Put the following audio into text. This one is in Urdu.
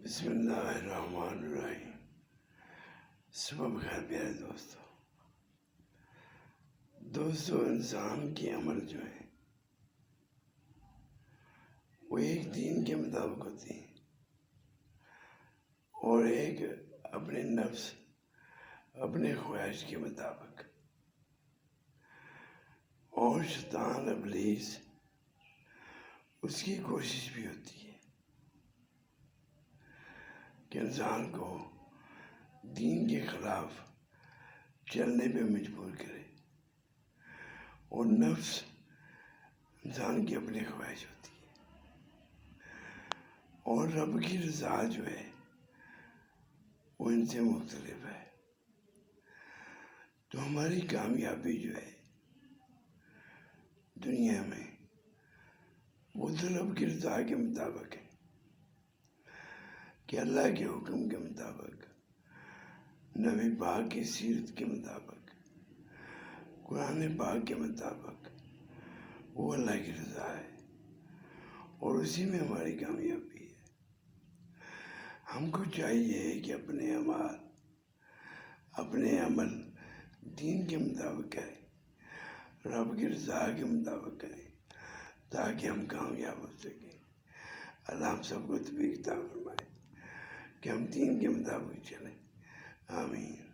بسم اللہ الرحمن الرحیم۔ صبح بخیر پیارے دوستو، انسان کی عمل جو ہے وہ ایک دین کے مطابق ہوتی ہے اور ایک اپنے نفس اپنے خواہش کے مطابق، اور شیطان ابلیس اس کی کوشش بھی ہوتی ہے کہ انسان کو دین کے خلاف چلنے پہ مجبور کرے، اور نفس انسان کی اپنی خواہش ہوتی ہے، اور رب کی رضا جو ہے وہ ان سے مختلف ہے۔ تو ہماری کامیابی جو ہے دنیا میں وہ تو رب کی رضا کے مطابق ہے کہ اللہ کے حکم کے مطابق، نبی پاک کی سیرت کے مطابق، قرآن پاک کے مطابق وہ اللہ کی رضا ہے، اور اسی میں ہماری کامیابی ہے۔ ہم کو چاہیے کہ اپنے عمل دین کے مطابق کریں، رب کی رضا کے مطابق کریں، تاکہ ہم کامیاب ہو سکیں۔ اللہ ہم سب کو توفیق عطا فرمائے کہ ہم دین کے مطابق چلیں۔ آمین۔